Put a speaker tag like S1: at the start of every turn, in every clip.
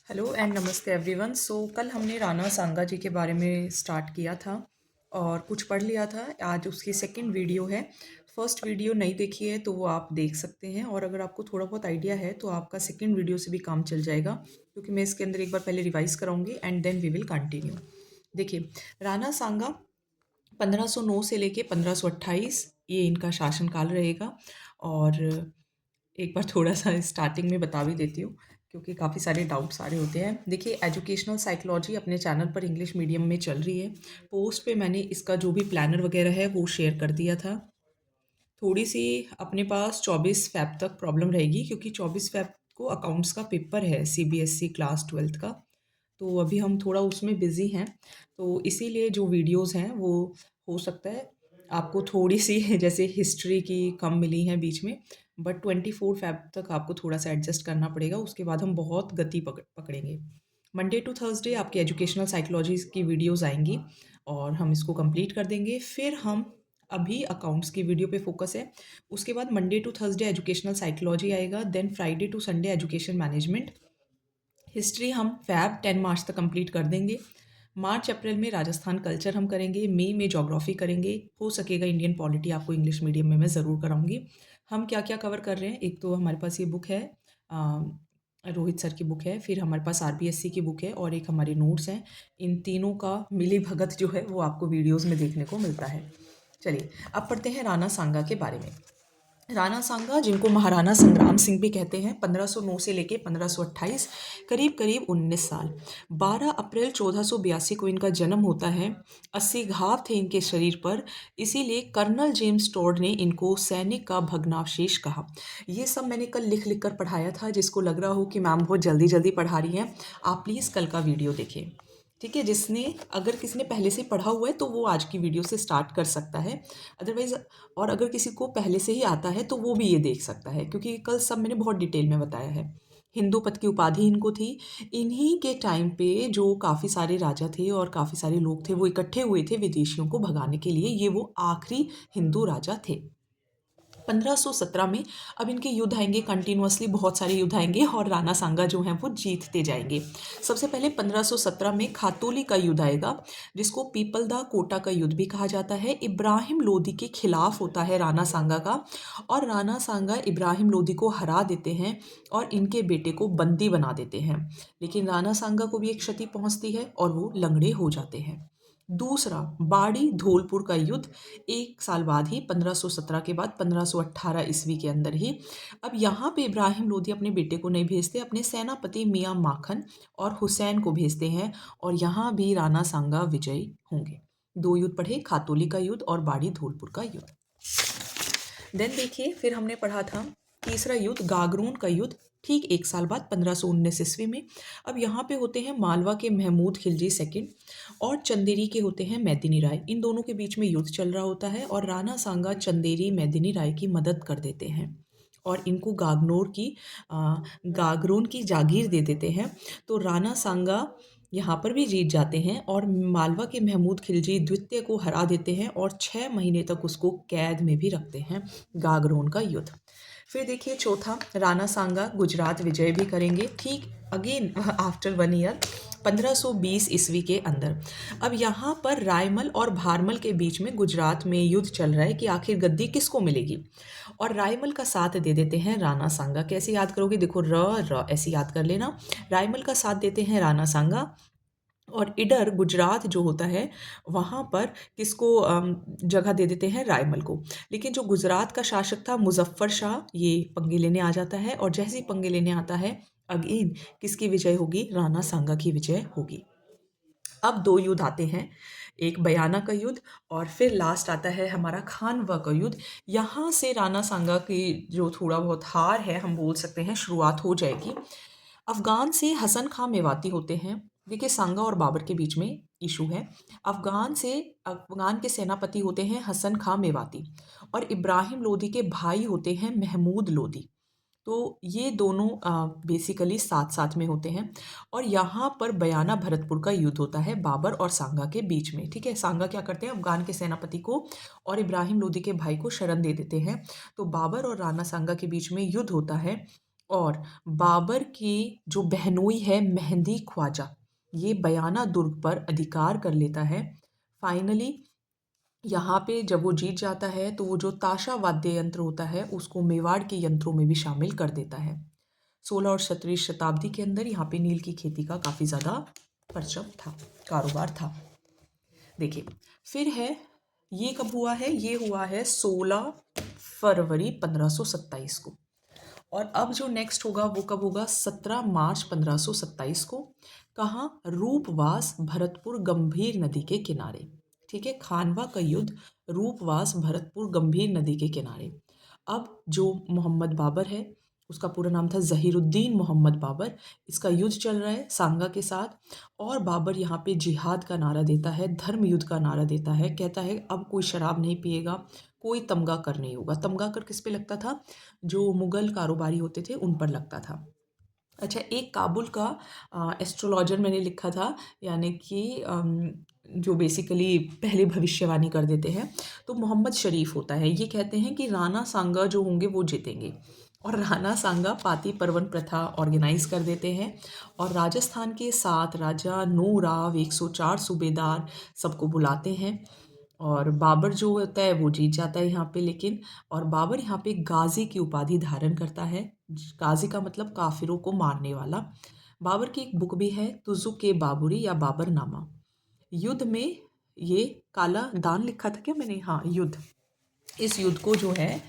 S1: Hello and नमस्ते everyone. कल हमने राणा सांगा जी के बारे में स्टार्ट किया था और कुछ पढ़ लिया था। आज उसकी सेकंड वीडियो है। फर्स्ट वीडियो नहीं देखी है तो वो आप देख सकते हैं, और अगर आपको थोड़ा बहुत आइडिया है तो आपका सेकंड वीडियो से भी काम चल जाएगा, क्योंकि मैं इसके अंदर एक बार पहले रिवाइज कराऊंगी and then we will continue. देखिए, राणा सांगा 1509 से लेके 1528 ये इनका शासनकाल रहेगा। और एक बार थोड़ा सा स्टार्टिंग में बता भी देती हूँ, क्योंकि काफ़ी सारे डाउट्स आ रहे होते हैं। देखिए, एजुकेशनल साइकोलॉजी अपने चैनल पर इंग्लिश मीडियम में चल रही है। पोस्ट पे मैंने इसका जो भी प्लानर वगैरह है वो शेयर कर दिया था। थोड़ी सी अपने पास 24 फ़ैब तक प्रॉब्लम रहेगी, क्योंकि 24 फ़ैब को अकाउंट्स का पेपर है सीबीएसई क्लास 12th का। तो अभी हम थोड़ा उसमें बिज़ी हैं, तो इसीलिए जो वीडियोस हैं वो हो सकता है आपको थोड़ी सी जैसे हिस्ट्री की कम मिली हैं बीच में, बट 24 फ़ैब तक आपको थोड़ा सा एडजस्ट करना पड़ेगा। उसके बाद हम बहुत गति पकड़ेंगे। मंडे टू थर्सडे आपकी एजुकेशनल साइकोलॉजी की वीडियोस आएंगी और हम इसको कंप्लीट कर देंगे। फिर हम अभी अकाउंट्स की वीडियो पे फोकस है। उसके बाद Monday to Thursday educational psychology आएगा, then Friday to Sunday education management. History हम फ़ैब 10 मार्च तक कंप्लीट कर देंगे। मार्च अप्रैल में राजस्थान कल्चर हम करेंगे, मई में ज्योग्राफी करेंगे। हो सकेगा इंडियन पॉलिटी आपको इंग्लिश मीडियम में मैं ज़रूर कराऊंगी। हम क्या क्या कवर कर रहे हैं, एक तो हमारे पास ये बुक है, अ, रोहित सर की बुक है, फिर हमारे पास आरबीएससी की बुक है, और एक हमारे नोट्स हैं। इन तीनों का मिली भगत जो है वो आपको वीडियोज़ में देखने को मिलता है। चलिए, अब पढ़ते हैं राणा सांगा के बारे में। राणा सांगा, जिनको महाराणा संग्राम सिंह भी कहते हैं, 1509 से लेके 1528, करीब करीब 19 साल। 12 अप्रैल 1482 को इनका जन्म होता है। 80 घाव थे इनके शरीर पर, इसीलिए कर्नल जेम्स टॉड ने इनको सैनिक का भग्नावशेष कहा। ये सब मैंने कल लिख लिख कर पढ़ाया था। जिसको लग रहा हो कि मैम बहुत जल्दी जल्दी पढ़ा रही हैं, आप प्लीज़ कल का वीडियो देखें। ठीक है, जिसने अगर किसी ने पहले से पढ़ा हुआ है तो वो आज की वीडियो से स्टार्ट कर सकता है। अदरवाइज, और अगर किसी को पहले से ही आता है तो वो भी ये देख सकता है, क्योंकि कल सब मैंने बहुत डिटेल में बताया है। हिंदू पथ की उपाधि इनको थी। इन्हीं के टाइम पे जो काफ़ी सारे राजा थे और काफ़ी सारे लोग थे वो इकट्ठे हुए थे विदेशियों को भगाने के लिए। ये वो आखिरी हिंदू राजा थे। 1517 में अब इनके युद्ध आएंगे, कंटिन्यूअसली बहुत सारे युद्ध आएंगे और राणा सांगा जो हैं वो जीतते जाएंगे। सबसे पहले 1517 में खातोली का युद्ध आएगा, जिसको पीपलदा कोटा का युद्ध भी कहा जाता है। इब्राहिम लोदी के खिलाफ होता है राणा सांगा का, और राणा सांगा इब्राहिम लोदी को हरा देते हैं और इनके बेटे को बंदी बना देते हैं। लेकिन राणा सांगा को भी एक क्षति पहुंचती है और वो लंगड़े हो जाते हैं। दूसरा, बाड़ी धौलपुर का युद्ध, 1 साल बाद ही 1517 के बाद 1518 ईस्वी के अंदर ही। अब यहाँ पे इब्राहिम लोदी अपने बेटे को नहीं भेजते, अपने सेनापति मियाँ माखन और हुसैन को भेजते हैं, और यहाँ भी राणा सांगा विजयी होंगे। दो युद्ध पढ़े, खातोली का युद्ध और बाड़ी धौलपुर का युद्ध। देन देखिए, फिर हमने पढ़ा था तीसरा युद्ध, गागरून का युद्ध, ठीक 1 साल बाद 1519 ईस्वी में। अब यहाँ पे होते हैं मालवा के महमूद खिलजी सेकंड और चंदेरी के होते हैं मेदिनी राय। इन दोनों के बीच में युद्ध चल रहा होता है और राणा सांगा चंदेरी मेदिनी राय की मदद कर देते हैं और इनको गागरून की जागीर दे देते हैं। तो राणा सांगा यहाँ पर भी जीत जाते हैं और मालवा के महमूद खिलजी द्वितीय को हरा देते हैं और 6 महीने तक उसको कैद में भी रखते हैं। गागरोन का युद्ध। फिर देखिए चौथा, राणा सांगा गुजरात विजय भी करेंगे, ठीक अगेन आफ्टर 1 ईयर, 1520 ईस्वी के अंदर। अब यहाँ पर रायमल और भारमल के बीच में गुजरात में युद्ध चल रहा है कि आखिर गद्दी किसको मिलेगी, और रायमल का साथ दे देते हैं राणा सांगा। कैसे याद करोगे, देखो र ऐसे याद कर लेना। रायमल का साथ देते हैं राणा सांगा, और इडर गुजरात जो होता है वहाँ पर किसको जगह दे देते हैं, रायमल को। लेकिन जो गुजरात का शासक था मुजफ्फर शाह, ये पंगे लेने आ जाता है, और जैसे ही पंगे लेने आता है अगेन किसकी विजय होगी, राणा सांगा की विजय होगी। अब दो युद्ध आते हैं, एक बयाना का युद्ध और फिर लास्ट आता है हमारा खानवा का युद्ध। यहाँ से राणा सांगा की जो थोड़ा बहुत हार है हम बोल सकते हैं शुरुआत हो जाएगी। अफगान से हसन खां मेवाती होते हैं। देखिए, सांगा और बाबर के बीच में इशू है। अफगान के सेनापति होते हैं हसन खां मेवाती, और इब्राहिम लोदी के भाई होते हैं महमूद लोदी। तो ये दोनों बेसिकली साथ साथ में होते हैं, और यहाँ पर बयाना भरतपुर का युद्ध होता है बाबर और सांगा के बीच में। ठीक है, सांगा क्या करते हैं, अफगान के सेनापति को और इब्राहिम लोदी के भाई को शरण दे देते हैं। तो बाबर और राणा सांगा के बीच में युद्ध होता है। और बाबर की जो बहनोई है मेहंदी ख्वाजा, ये बयाना दुर्ग पर अधिकार कर लेता है। फाइनली यहाँ पे जब वो जीत जाता है तो वो जो ताशा वाद्य यंत्र होता है उसको मेवाड़ के यंत्रों में भी शामिल कर देता है। 16 और 17वीं शताब्दी के अंदर यहाँ पे नील की खेती का काफ़ी ज़्यादा परचम था, कारोबार था। देखिए फिर है, ये कब हुआ है? ये हुआ है 16 फरवरी 1527 को। और अब जो नेक्स्ट होगा वो कब होगा? 17 मार्च 1527 को। कहाँ? रूपवास भरतपुर गंभीर नदी के किनारे। ठीक है, खानवा का युद्ध रूपवास भरतपुर गंभीर नदी के किनारे। अब जो मोहम्मद बाबर है, उसका पूरा नाम था ज़हीरुद्दीन मोहम्मद बाबर, इसका युद्ध चल रहा है सांगा के साथ। और बाबर यहाँ पे जिहाद का नारा देता है, धर्म युद्ध का नारा देता है, कहता है अब कोई शराब नहीं पिएगा, कोई तमगा कर नहीं होगा। तमगा कर किस पे लगता था? जो मुगल कारोबारी होते थे उन पर लगता था। अच्छा, एक काबुल का एस्ट्रोलॉजर मैंने लिखा था, यानी कि जो बेसिकली पहले भविष्यवाणी कर देते हैं, तो मोहम्मद शरीफ होता है। ये कहते हैं कि राणा सांगा जो होंगे वो जीतेंगे, और राणा सांगा पाती परवन प्रथा ऑर्गेनाइज कर देते हैं। और राजस्थान के 7 राजा, 9 राव, 104 सूबेदार सबको बुलाते हैं। और बाबर जो होता है वो जीत जाता है यहाँ पे, लेकिन और बाबर यहाँ पे गाजी की उपाधि धारण करता है। गाजी का मतलब काफिरों को मारने वाला। बाबर की एक बुक भी है, तुजुक के बाबुरी या बाबरनामा। युद्ध में ये काला दान लिखा था क्या मैंने? हाँ, युद्ध। इस युद्ध को जो है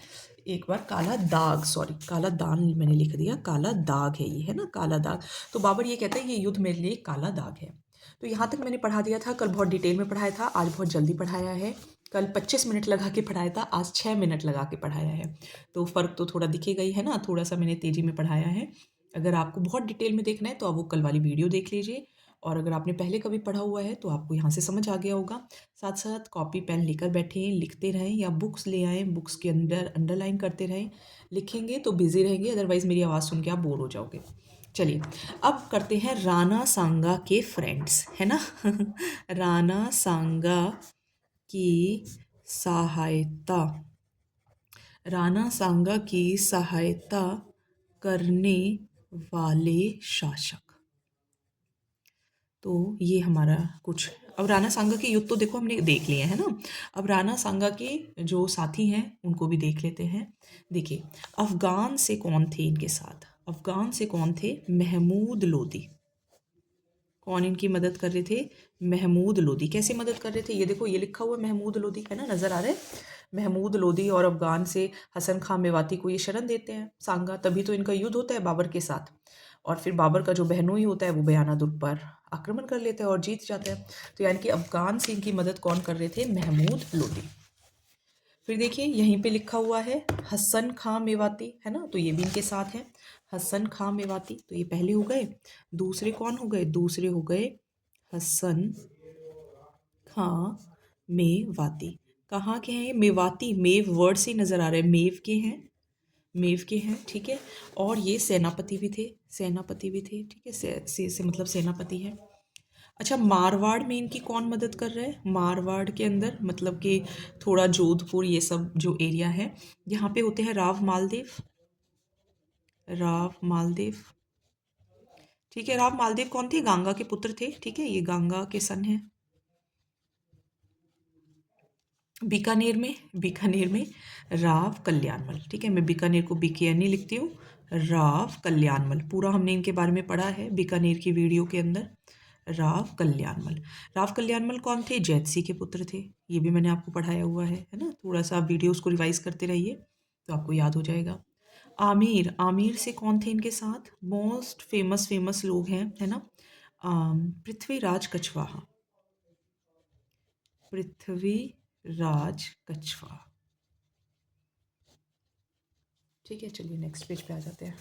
S1: एक बार काला दाग, सॉरी काला दान मैंने लिख दिया, काला दाग है ये, है ना, काला दाग। तो बाबर ये कहता है ये युद्ध मेरे लिए काला दाग है। तो यहाँ तक मैंने पढ़ा दिया था, कल बहुत डिटेल में पढ़ाया था, आज बहुत जल्दी पढ़ाया है। कल 25 मिनट लगा के पढ़ाया था, आज 6 मिनट लगा के पढ़ाया है। तो फ़र्क तो थोड़ा दिखेगा ही, है ना, थोड़ा सा मैंने तेज़ी में पढ़ाया है। अगर आपको बहुत डिटेल में देखना है तो आप वो कल वाली वीडियो देख लीजिए, और अगर आपने पहले कभी पढ़ा हुआ है तो आपको यहाँ से समझ आ गया होगा। साथ साथ कॉपी पेन लेकर बैठें, लिखते रहें, या बुक्स ले आएँ, बुक्स के अंदर अंडरलाइन करते रहें। लिखेंगे तो बिजी रहेंगे, अदरवाइज़ मेरी आवाज़ सुन के आप बोर हो जाओगे। चलिए अब करते हैं राणा सांगा के फ्रेंड्स, है ना। राणा सांगा की सहायता, राणा सांगा की सहायता करने वाले शासक। तो ये हमारा कुछ, अब राणा सांगा के युद्ध तो देखो हमने देख लिए हैं ना। अब राणा सांगा के जो साथी हैं उनको भी देख लेते हैं। देखिए, अफगान से कौन थे इनके साथ? अफगान से कौन थे? महमूद लोदी। कौन इनकी मदद कर रहे थे? महमूद लोदी। कैसे मदद कर रहे थे? ये देखो, ये लिखा हुआ महमूद लोदी, है ना, नज़र आ रहा है। महमूद लोदी और अफगान से हसन खां मेवाती को ये शरण देते हैं सांगा, तभी तो इनका युद्ध होता है बाबर के साथ। और फिर बाबर का जो बहनोई होता है वो बयाना दुर्ग पर आक्रमण कर लेता है और जीत जाता है। तो यानी कि अफगान से इनकी मदद कौन कर रहे थे? महमूद लोदी। फिर देखिए यहीं पे लिखा हुआ है हसन खां मेवाती, है ना, तो ये भी इनके साथ है। हसन खां मेवाती, तो ये पहले हो गए। दूसरे कौन हो गए? दूसरे हो गए हसन खां मेवाती। कहाँ के हैं ये? मेवाती, मेव वर्ड से नज़र आ रहा है, मेव के हैं, मेव के हैं, ठीक है। और ये सेनापति भी थे, सेनापति भी थे, ठीक है, से मतलब सेनापति है। अच्छा, मारवाड़ में इनकी कौन मदद कर रहा है? मारवाड़ के अंदर मतलब कि थोड़ा जोधपुर, ये सब जो एरिया है, यहाँ पे होते हैं राव मालदेव, राव मालदेव, ठीक है। राव मालदेव कौन थे? गंगा के पुत्र थे, ठीक है, ये गंगा के सन है। बीकानेर में, बीकानेर में राव कल्याणमल, ठीक है, मैं बीकानेर को बीकेएनई लिखती हूँ। राव कल्याणमल, पूरा हमने इनके बारे में पढ़ा है बीकानेर की वीडियो के अंदर। राव कल्याणमल, राव कल्याणमल कौन थे? जैतसी के पुत्र थे, ये भी मैंने आपको पढ़ाया हुआ है ना। थोड़ा सा आप वीडियोस को रिवाइज करते रहिए तो आपको याद हो जाएगा। आमिर, आमिर से कौन थे इनके साथ? मोस्ट फेमस फेमस लोग हैं, है ना। पृथ्वीराज कछवाहा, पृथ्वीराज कछवाहा, ठीक है। चलिए नेक्स्ट पेज पे आ जाते हैं।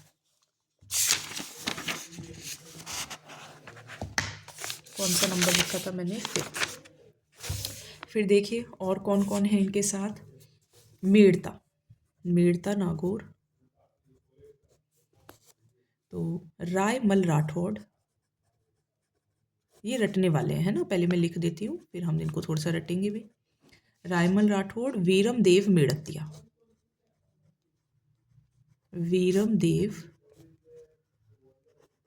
S1: कौन सा नंबर लिखा था मैंने? फिर देखिए और कौन कौन है इनके साथ। मेड़ता, मेड़ता नागौर, तो रायमल राठौड़, ये रटने वाले हैं, है ना, पहले मैं लिख देती हूँ फिर हम इनको थोड़ा सा रटेंगे भी। रायमल राठौड़, वीरम देव मेड़तिया, वीरम देव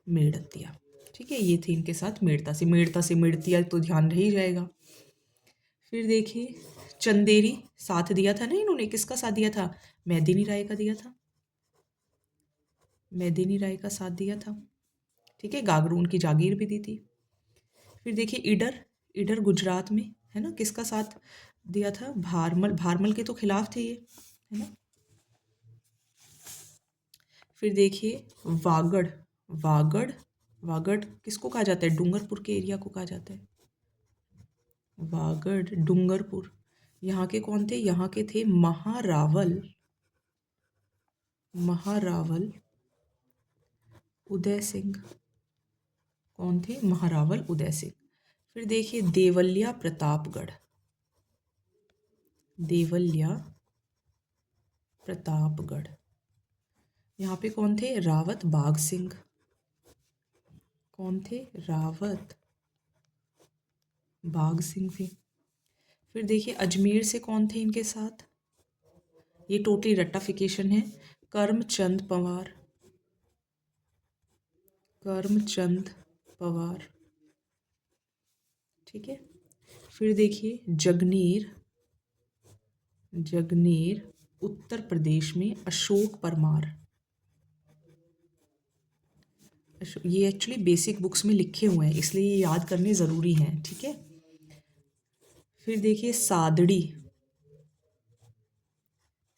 S1: मेड़तिया। ठीक है, ये थे इनके साथ मेड़ता से मेड़तिया तो ध्यान रह ही जाएगा। फिर देखिए चंदेरी साथ दिया था ना इन्होंने, किसका साथ दिया था? मेदिनी राय का दिया था, मेदिनी राय का साथ दिया था। ठीक है, गागरू उनकी जागीर भी दी थी। फिर देखिए ईडर, ईडर गुजरात में है ना, किसका साथ दिया था? भारमल, भारमल के तो खिलाफ थे ये, है ना। फिर देखिए वागड़, वागड़, वागड़ किसको कहा जाता है? डूंगरपुर के एरिया को कहा जाता है, वागड़ डूंगरपुर। यहाँ के कौन थे? यहाँ के थे महारावल, महारावल उदय सिंह। कौन थे? महारावल उदय सिंह। फिर देखिए देवलिया प्रतापगढ़, देवलिया प्रतापगढ़। यहाँ पे कौन थे? रावत बाघ सिंह। कौन थे? रावत बाघ सिंह थे। फिर देखिए अजमेर से कौन थे इनके साथ? ये टोटली रट्टाफिकेशन है। करमचंद पवार, करमचंद पवार। ठीक है। फिर देखिए जगनीर, जगनीर उत्तर प्रदेश में अशोक परमार। ये एक्चुअली बेसिक बुक्स में लिखे हुए हैं, इसलिए ये याद करने ज़रूरी हैं। ठीक है। फिर देखिए सादड़ी,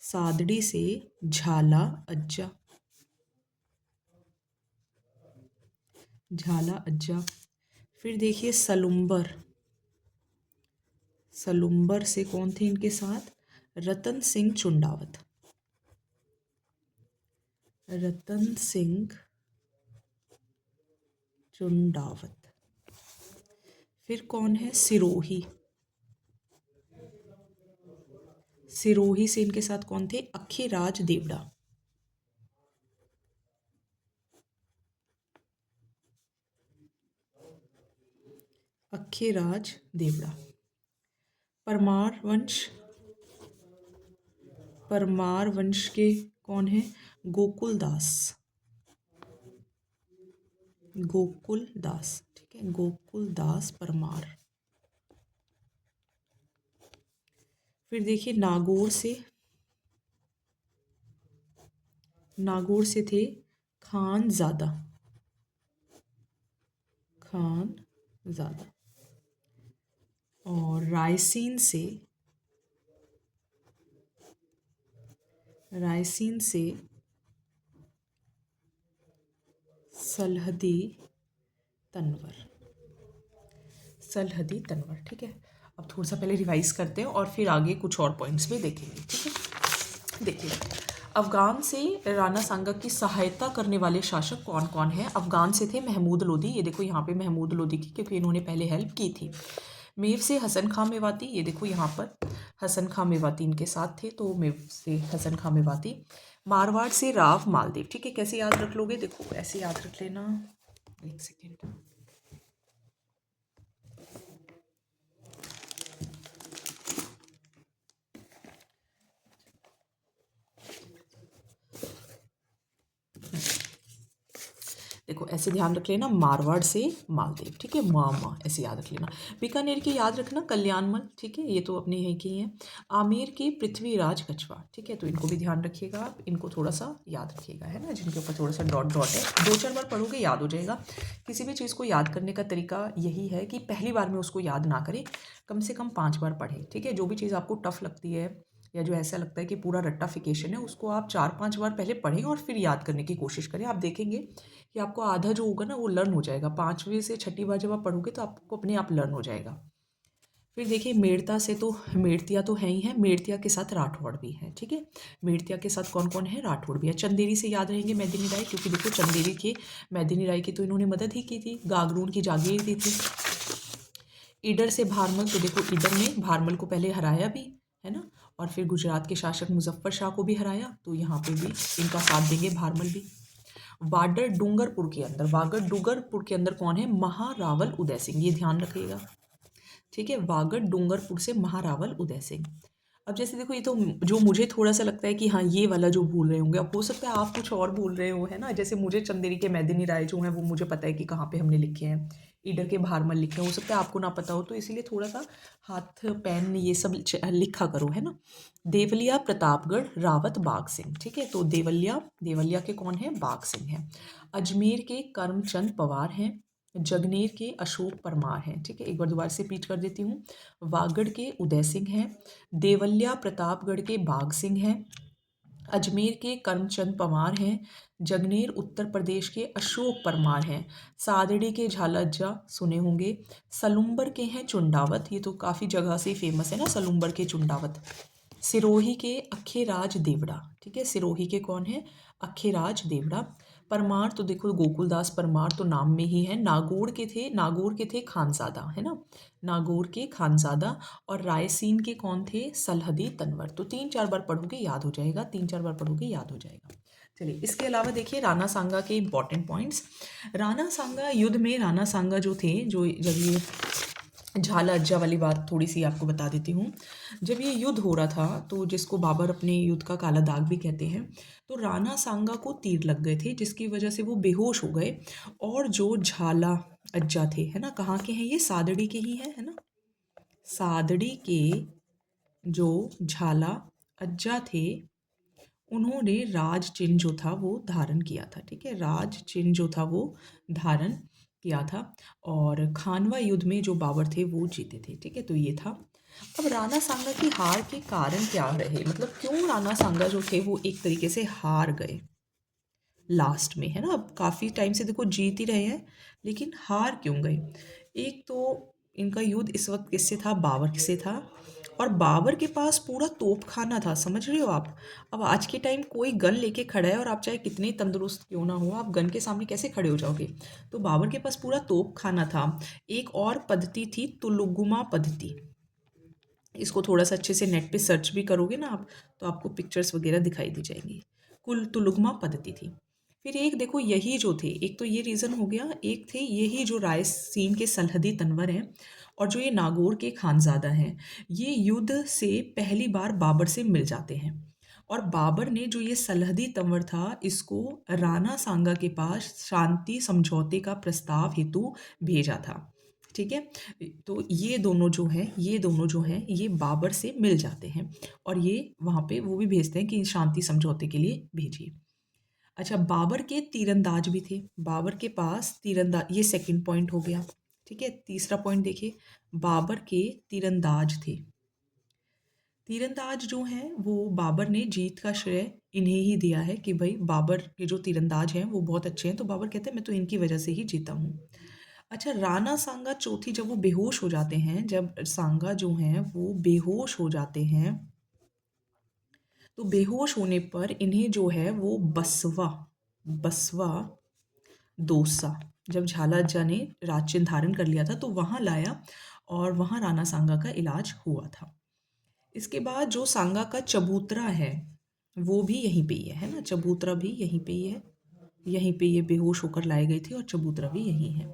S1: सादड़ी से झाला अज्जा, झाला अज्जा। फिर देखिए सलुम्बर, सलुम्बर से कौन थे इनके साथ? रतन सिंह चुंडावत, रतन सिंह चुंडावत। फिर कौन है? सिरोही, सिरोही से इनके साथ कौन थे? अक्खीराज देवड़ा, अक्खीराज देवड़ा। परमार वंश, परमार वंश के कौन है? गोकुल दास, गोकुल दास। ठीक है, गोकुल दास परमार। फिर देखिए नागौर से, नागौर से थे खानजादा, खानजादा। और रायसीन से, रायसीन से सलहदी तनवर, सलहदी तनवर। ठीक है, अब थोड़ा सा पहले रिवाइज करते हैं और फिर आगे कुछ और पॉइंट्स भी देखेंगे। ठीक है, देखिए अफगान से राणा सांगा की सहायता करने वाले शासक कौन कौन हैं? अफगान से थे महमूद लोदी, ये देखो यहाँ पे महमूद लोदी की, क्योंकि इन्होंने पहले हेल्प की थी। मेव से हसन खां मेवाती, ये देखो यहाँ पर हसन खां मेवाती इनके साथ थे, तो मेव से हसन खां मेवाती। मारवाड़ से राव मालदेव। ठीक है, कैसे याद रख लोगे? देखो ऐसे याद रख लेना, एक सेकेंड। देखो ऐसे ध्यान रख लेना, मारवाड़ से मालदेव। ठीक है, मामा ऐसे याद रख लेना। बीकानेर की याद रखना कल्याणमल। ठीक है, ये तो अपने यहीं की हैं। आमेर की पृथ्वीराज कछवा। ठीक है, तो इनको भी ध्यान रखिएगा आप, इनको थोड़ा सा याद रखिएगा, है ना, जिनके ऊपर थोड़ा सा डॉट डॉट है। 2-4 बार पढ़ोगे याद हो जाएगा। किसी भी चीज़ को याद करने का तरीका यही है कि पहली बार में उसको याद ना करें, कम से कम 5 बार पढ़ें। ठीक है, जो भी चीज़ आपको टफ लगती है या जो ऐसा लगता है कि पूरा रट्टाफिकेशन है, उसको आप 4-5 बार पहले पढ़ें और फिर याद करने की कोशिश करें। आप देखेंगे कि आपको आधा जो होगा ना वो लर्न हो जाएगा। 5वीं से 6ठी बार जब आप पढ़ोगे तो आपको अपने आप लर्न हो जाएगा। फिर देखिए मेड़ता से तो मेड़तिया तो है ही है, मेड़तिया के साथ राठौड़ भी है। ठीक है, मेड़तिया के साथ कौन कौन है? राठौड़ भी है। चंदेरी से याद रहेंगे मेदिनी राय, क्योंकि देखो चंदेरी के मेदिनी राय की तो इन्होंने मदद ही की थी, गागरून की जागीर दी थी। ईडर से भारमल, तो देखो ईडर ने भारमल को पहले हराया भी, है ना, और फिर गुजरात के शासक मुजफ्फर शाह को भी हराया, तो यहाँ पे भी इनका साथ देंगे भारमल भी। वागड़ डूंगरपुर के अंदर, वागड़ डूंगरपुर के अंदर कौन है? महारावल उदय सिंह, ये ध्यान रखिएगा। ठीक है, वागड़ डूंगरपुर से महारावल उदय सिंह। अब जैसे देखो, ये तो जो मुझे थोड़ा-सा लगता है कि हाँ, ये वाला जो भूल रहे होंगे, अब हो सकता है आप कुछ और भूल रहे हो, है ना? जैसे मुझे चंदेरी के मैदिनी राय जो हैं, वो मुझे पता है कि कहाँ पे हमने लिखे हैं। ईडर के भारमल लिखे हैं, हो सकता है आपको ना पता हो, तो इसीलिए थोड़ा-सा हाथ, पेन ये सब लिखा करो, है ना? देवलिया, प्रतापगढ़, रावत, बाघ सिंह, ठीक है? तो देवलिया, देवलिया के कौन हैं? बाघ सिंह हैं। अजमेर के करमचंद पवार हैं। जगनेर के अशोक परमार हैं, ठीक है? एक बार दोबारा से रिपीट कर देती हूँ। वागड़ के उदय सिंह हैं। देवलिया प्रतापगढ़ के बाघ सिंह हैं। अजमेर के करमचंद पवार हैं। जगनेर उत्तर प्रदेश के अशोक परमार हैं। सादड़ी के झालाज्जा सुने होंगे। सलुम्बर के हैं चुंडावत, ये तो काफ़ी जगह से फेमस है ना, सलुम्बर के चुंडावत। सिरोही के अखेराज देवड़ा, ठीक है? सिरोही के कौन है? अखेराज देवड़ा। परमार तो देखो, गोकुलदास परमार तो नाम में ही है। नागौर के थे खानज़ादा, है ना? नागौर के खानज़ादा। और रायसीन के कौन थे? सलहदी तनवर। तो 3-4 बार पढ़ोगे याद हो जाएगा, 3-4 बार पढ़ोगे याद हो जाएगा। चलिए, इसके अलावा देखिए राणा सांगा के इंपॉर्टेंट पॉइंट्स। राणा सांगा युद्ध में, राणा सांगा जो थे, जो जब ये झाला अज्जा वाली बात थोड़ी सी आपको बता देती हूँ। जब ये युद्ध हो रहा था, तो जिसको बाबर अपने युद्ध का काला दाग भी कहते हैं, तो राणा सांगा को तीर लग गए थे, जिसकी वजह से वो बेहोश हो गए। और जो झाला अज्जा थे, है ना, कहाँ के हैं ये? सादड़ी के ही हैं, है ना? सादड़ी के जो झाला अज्जा थे, उन्होंने राज चिन्ह जो था वो धारण किया था, ठीक है? राज चिन्ह जो था वो धारण किया था। और खानवा युद्ध में जो बाबर थे वो जीते थे, ठीक है? तो ये था। अब राणा सांगा की हार के कारण क्या रहे, मतलब क्यों राणा सांगा जो थे वो एक तरीके से हार गए लास्ट में, है ना? अब काफ़ी टाइम से देखो जीत ही रहे हैं, लेकिन हार क्यों गए? एक तो इनका युद्ध इस वक्त किससे था? बाबर से था। और बाबर के पास पूरा तोपखाना था, समझ रहे हो आप? अब आज के टाइम कोई गन लेके खड़ा है, और आप चाहे कितने तंदुरुस्त क्यों ना हो, आप गन के सामने कैसे खड़े हो जाओगे? तो बाबर के पास पूरा तोपखाना था। एक और पद्धति थी, तुलुगुमा पद्धति। इसको थोड़ा सा अच्छे से नेट पे सर्च भी करोगे ना आप, तो आपको पिक्चर्स वगैरह दिखाई दी जाएंगी। कुल तुलुगमा पद्धति थी। फिर एक देखो, यही जो थे, एक तो ये रीज़न हो गया, एक थे यही जो रायसीन के सलहदी तनवर हैं, और जो ये नागौर के खानज़ादा हैं, ये युद्ध से पहली बार बाबर से मिल जाते हैं। और बाबर ने जो ये सलहदी तंवर था, इसको राणा सांगा के पास शांति समझौते का प्रस्ताव हेतु भेजा था, ठीक है? तो ये दोनों जो हैं, ये बाबर से मिल जाते हैं, और ये वहाँ पे वो भी भेजते हैं कि शांति समझौते के लिए भेजिए। अच्छा, बाबर के तीरंदाज भी थे, बाबर के पास तीरंदाज, ये सेकंड पॉइंट हो गया, ठीक है? तीसरा पॉइंट देखिए, बाबर के तीरंदाज थे। तीरंदाज जो हैं, वो बाबर ने जीत का श्रेय इन्हें ही दिया है कि भाई बाबर के जो तीरंदाज हैं वो बहुत अच्छे हैं, तो बाबर कहते हैं मैं तो इनकी वजह से ही जीता हूँ। अच्छा, राणा सांगा चौथी, जब वो बेहोश हो जाते हैं, जब सांगा जो हैं वो बेहोश हो जाते हैं, तो बेहोश होने पर इन्हें जो है वो बसवा बसवा दोसा, जब झालाजा ने राजचिन्ह धारण कर लिया था, तो वहाँ लाया, और वहाँ राणा सांगा का इलाज हुआ था। इसके बाद जो सांगा का चबूतरा है, वो भी यहीं पे ही है ना? चबूतरा भी यहीं पे ही है, यहीं पे ये बेहोश होकर लाए गए थे, और चबूतरा भी यहीं है।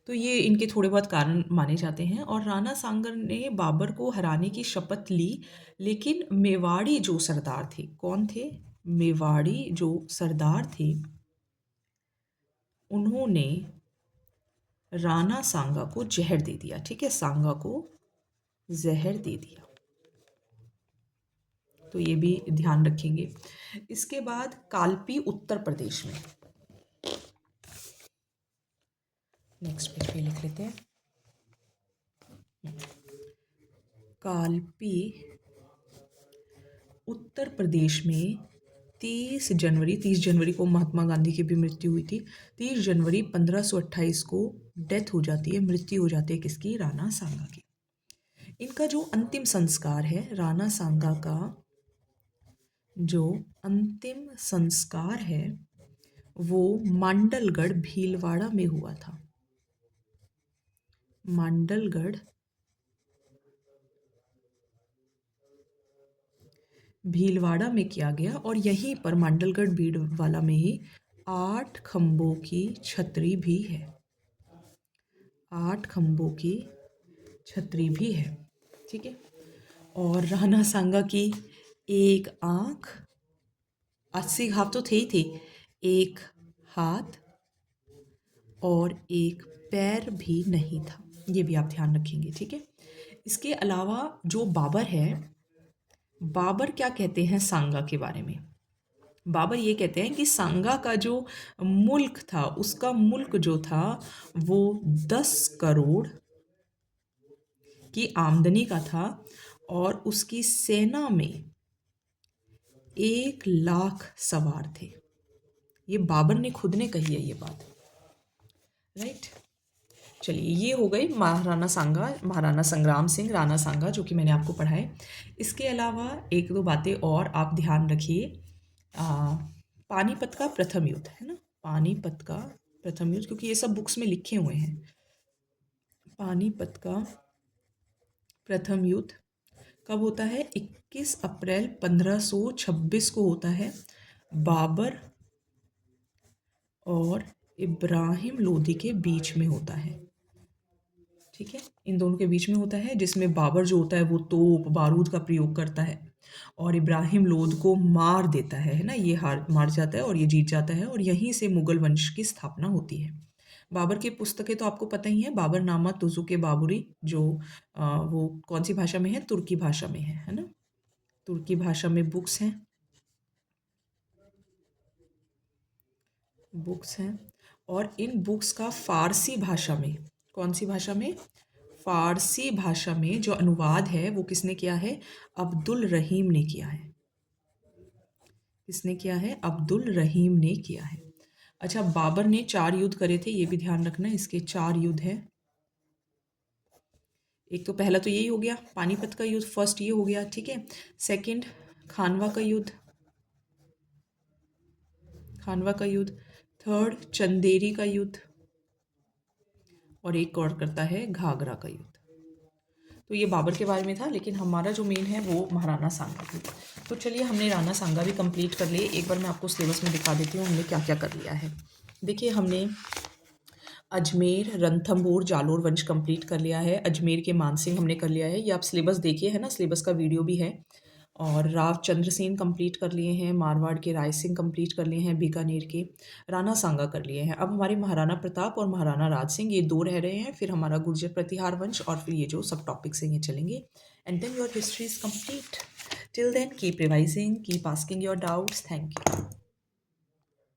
S1: तो ये इनके थोड़े बहुत कारण माने जाते हैं। और राणा सांगा ने बाबर को हराने की शपथ ली, लेकिन मेवाड़ी जो सरदार थे, कौन थे? मेवाड़ी जो सरदार थे, उन्होंने राणा सांगा को जहर दे दिया, ठीक है? सांगा को जहर दे दिया, तो ये भी ध्यान रखेंगे। इसके बाद कालपी उत्तर प्रदेश में, नेक्स्ट पेज पे लिख लेते हैं। कालपी उत्तर प्रदेश में 30 जनवरी को महात्मा गांधी की भी मृत्यु हुई थी। 30 जनवरी 1528 को डेथ हो जाती है, मृत्यु हो जाती है किसकी? राणा सांगा की। इनका जो अंतिम संस्कार है, राणा सांगा का जो अंतिम संस्कार है, वो मांडलगढ़ भीलवाड़ा में हुआ था। मांडलगढ़ भीलवाड़ा में किया गया, और यहीं पर मांडलगढ़ भीलवाड़ा में ही 8 खंभों की छतरी भी है। 8 खंभों की छतरी भी है, ठीक है? और राणा सांगा की एक आँख, 80 घाव तो थे ही थे, एक हाथ और एक पैर भी नहीं था। ये भी आप ध्यान रखेंगे, ठीक है। इसके अलावा जो बाबर है, बाबर क्या कहते हैं सांगा के बारे में? बाबर ये कहते हैं कि सांगा का जो मुल्क था, उसका मुल्क जो था वो 10 करोड़ की आमदनी का था और उसकी सेना में 1 लाख सवार थे। ये बाबर ने खुद ने कही है ये बात, राइट। चलिए, ये हो गई महाराणा सांगा, महाराणा संग्राम सिंह, राणा सांगा, जो कि मैंने आपको पढ़ाए। इसके अलावा एक दो बातें और आप ध्यान रखिए। पानीपत का प्रथम युद्ध है ना, पानीपत का प्रथम युद्ध, क्योंकि ये सब बुक्स में लिखे हुए हैं। पानीपत का प्रथम युद्ध कब होता है? 21 अप्रैल 1526 को होता है। बाबर और इब्राहिम लोदी के बीच में होता है, ठीक है। इन दोनों के बीच में होता है, जिसमें बाबर जो होता है वो तोप बारूद का प्रयोग करता है और इब्राहिम लोद को मार देता है ना, ये हार मार जाता है और ये जीत जाता है, और यहीं से मुगल वंश की स्थापना होती है। बाबर की पुस्तकें तो आपको पता ही है, बाबरनामा, तुजुक बाबरी, जो वो कौन सी भाषा में है? तुर्की भाषा में है ना। तुर्की भाषा में बुक्स हैं, और इन बुक्स का फारसी भाषा में, कौन सी भाषा में? फारसी भाषा में जो अनुवाद है वो किसने किया है? अब्दुल रहीम ने किया है। किसने किया है? अब्दुल रहीम ने किया है। अच्छा, बाबर ने 4 युद्ध करे थे, ये भी ध्यान रखना। इसके 4 युद्ध हैं। एक तो पहला तो यही हो गया, पानीपत का युद्ध, फर्स्ट ये हो गया, ठीक है। सेकंड, खानवा का युद्ध, खानवा का युद्ध। थर्ड, चंदेरी का युद्ध, और एक और करता है घाघरा का युद्ध। तो ये बाबर के बारे में था, लेकिन हमारा जो मेन है वो महाराणा सांगा की। तो चलिए, हमने राणा सांगा भी कंप्लीट कर लिए। एक बार मैं आपको सिलेबस में दिखा देती हूँ हमने क्या क्या कर लिया है। देखिए, हमने अजमेर, रणथंभौर, जालोर वंश कंप्लीट कर लिया है। अजमेर के मानसिंह हमने कर लिया है, ये आप सिलेबस देखिए, है ना, सिलेबस का वीडियो भी है। और राव चंद्रसेन कंप्लीट कर लिए हैं। मारवाड़ के राय सिंह कंप्लीट कर लिए हैं। बीकानेर के राणा सांगा कर लिए हैं। अब हमारे महाराणा प्रताप और महाराणा राज सिंह, ये 2 रह रहे हैं। फिर हमारा गुर्जर प्रतिहार वंश, और फिर ये जो सब टॉपिक्स हैं ये चलेंगे। And then your history is complete. Till then keep revising, keep asking your doubts. Thank you.